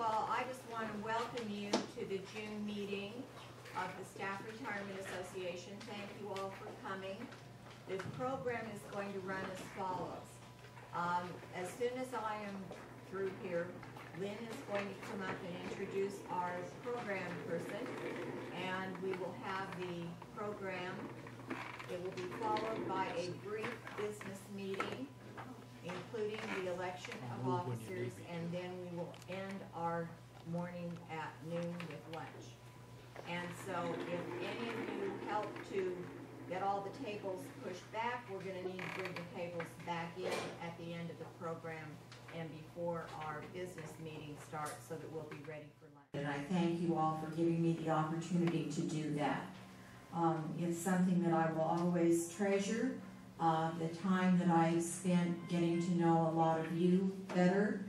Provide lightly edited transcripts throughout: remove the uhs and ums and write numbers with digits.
all, I just want to welcome you to the June meeting of the Staff Retirement Association. Thank you all for coming. The program is going to run as follows. As soon as I am through here, Lynn is going to come up and introduce our program person, and we will have the program. It will be followed by a brief business meeting, including the election of officers, and then we will end our morning at noon with lunch. And so if any of you help to get all the tables pushed back, we're going to need to bring the tables back in at the end of the program and before our business meeting starts so that we'll be ready for lunch. And I thank you all for giving me the opportunity to do that. It's something that I will always treasure. The time that I've spent getting to know a lot of you better,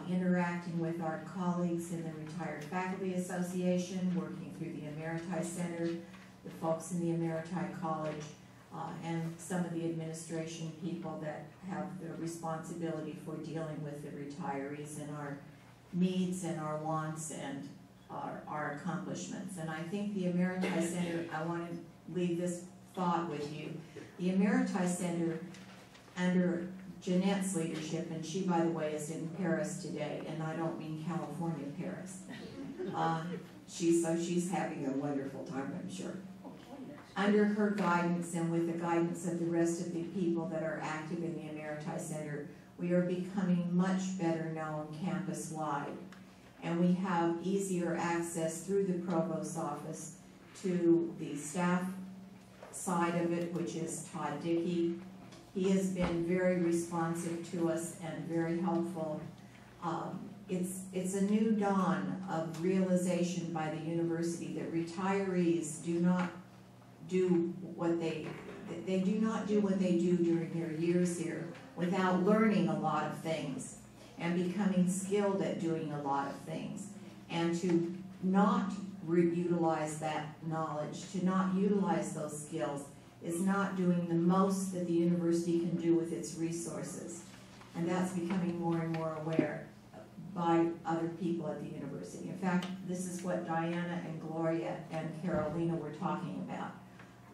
interacting with our colleagues in the Retired Faculty Association, working through the Emeriti Center, the folks in the Emeriti College, and some of the administration people that have the responsibility for dealing with the retirees and our needs and our wants and our accomplishments. And I think the Emeriti Center, I want to leave this thought with you. The Emeriti Center, under Jeanette's leadership, and she, by the way, is in Paris today, and I don't mean California, Paris. She's having a wonderful time, I'm sure. Under her guidance and with the guidance of the rest of the people that are active in the Emeriti Center, we are becoming much better known campus-wide. And we have easier access through the Provost's office to the staff side of it, which is Todd Dickey. He has been very responsive to us and very helpful. It's a new dawn of realization by the university that retirees do not do what they do not do what they do during their years here without learning a lot of things and becoming skilled at doing a lot of things, and to not utilize that knowledge, to not utilize those skills, is not doing the most that the university can do with its resources. And that's becoming more and more aware by other people at the university. In fact, this is what Diana and Gloria and Carolina were talking about.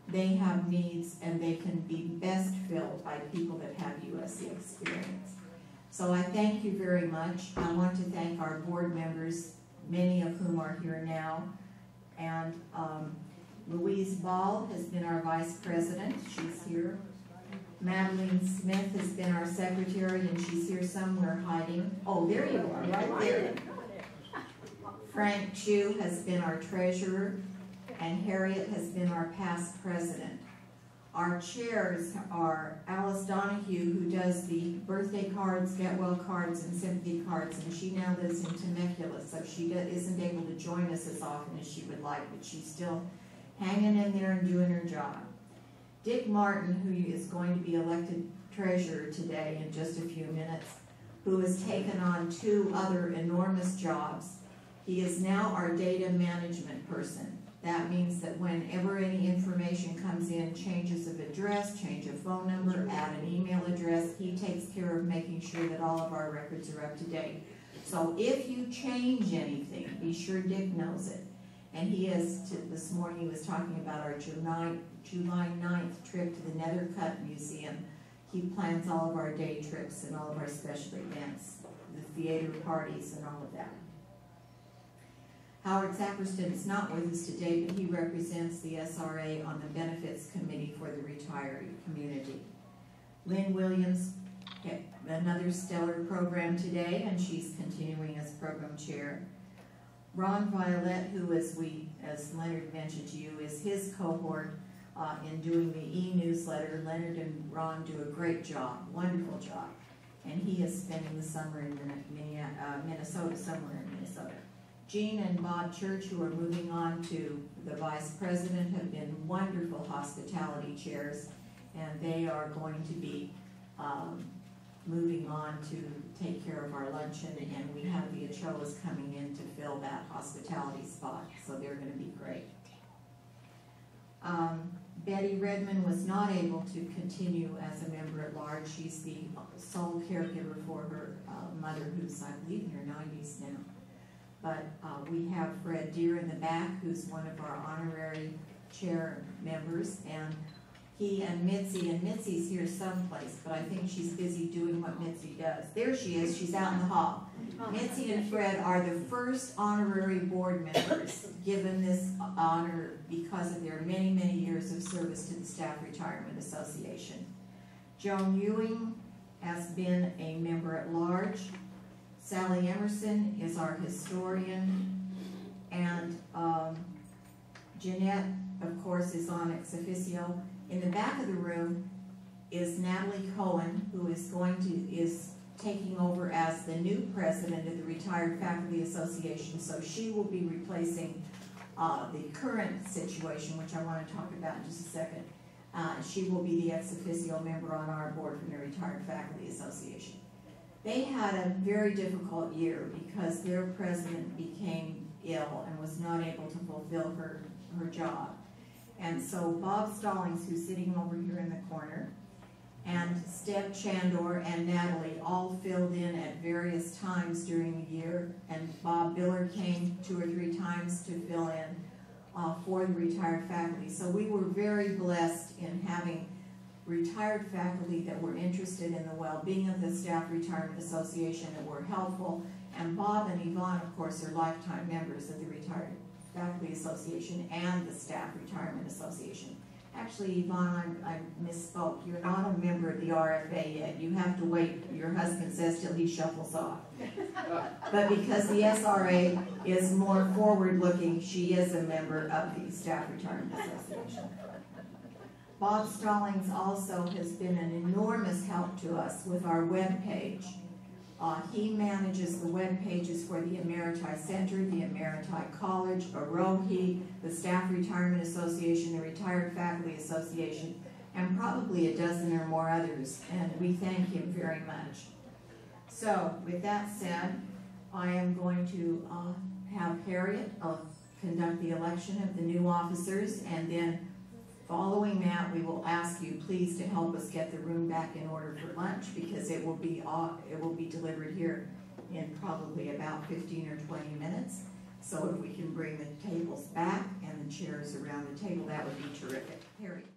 They have needs and they can be best filled by people that have USC experience. So I thank you very much. I want to thank our board members, many of whom are here now. And Louise Ball has been our vice president. She's here. Madeline Smith has been our secretary, and she's here somewhere hiding. Oh, there you are, right there. Frank Chu has been our treasurer, and Harriet has been our past president. Our chairs are Alice Donahue, who does the birthday cards, get well cards, and sympathy cards, and she now lives in Temecula, so she isn't able to join us as often as she would like, but she's still hanging in there and doing her job. Dick Martin, who is going to be elected treasurer today in just a few minutes, who has taken on 2 other enormous jobs. He is now our data management person. That means that whenever any information comes in, changes of address, change of phone number, add an email address, he takes care of making sure that all of our records are up to date. So if you change anything, be sure Dick knows it. And he is, this morning he was talking about our July 9th trip to the Nethercutt Museum. He plans all of our day trips and all of our special events, the theater parties and all of that. Howard Saperston is not with us today, but he represents the SRA on the Benefits Committee for the retiree community. Lynn Williams had another stellar program today, and she's continuing as program chair. Ron Violet, who, as Leonard mentioned to you, is his cohort in doing the e-newsletter. Leonard and Ron do a great job, wonderful job, and he is spending the summer in Minnesota, somewhere in Minnesota. Jean and Bob Church, who are moving on to the vice president, have been wonderful hospitality chairs, and they are going to be moving on to take care of our luncheon, and we have the Ochoas coming in to fill that hospitality spot, so they're going to be great. Betty Redmond was not able to continue as a member at large. She's the sole caregiver for her mother, who's, I believe, in her 90s now. but we have Fred Deere in the back, who's one of our honorary chair members, and he and Mitzi's here someplace, but I think she's busy doing what Mitzi does. There she is, she's out in the hall. Mitzi and Fred are the first honorary board members given this honor because of their many, many years of service to the Staff Retirement Association. Joan Ewing has been a member at large. Sally Emerson is our historian, and Jeanette, of course, is on ex officio. In the back of the room is Natalie Cohen, who is taking over as the new president of the Retired Faculty Association, so she will be replacing the current situation, which I want to talk about in just a second. She will be the ex officio member on our board from the Retired Faculty Association. They had a very difficult year because their president became ill and was not able to fulfill her job. And so Bob Stallings, who's sitting over here in the corner, and Steb Chandor and Natalie all filled in at various times during the year, and Bob Biller came 2 or 3 times to fill in for the retired faculty. So we were very blessed in having retired faculty that were interested in the well-being of the Staff Retirement Association, that were helpful, and Bob and Yvonne, of course, are lifetime members of the Retired Faculty Association and the Staff Retirement Association. Actually, Yvonne, I misspoke. You're not a member of the RFA yet. You have to wait, your husband says, till he shuffles off. But because the SRA is more forward-looking, she is a member of the Staff Retirement Association. Bob Stallings also has been an enormous help to us with our web page. He manages the web pages for the Emeriti Center, the Emeriti College, AROHE, the Staff Retirement Association, the Retired Faculty Association, and probably a dozen or more others, and we thank him very much. So, with that said, I am going to have Harriet conduct the election of the new officers, and then following that, we will ask you please to help us get the room back in order for lunch, because it will be delivered here in probably about 15 or 20 minutes. So if we can bring the tables back and the chairs around the table, that would be terrific. Harriet.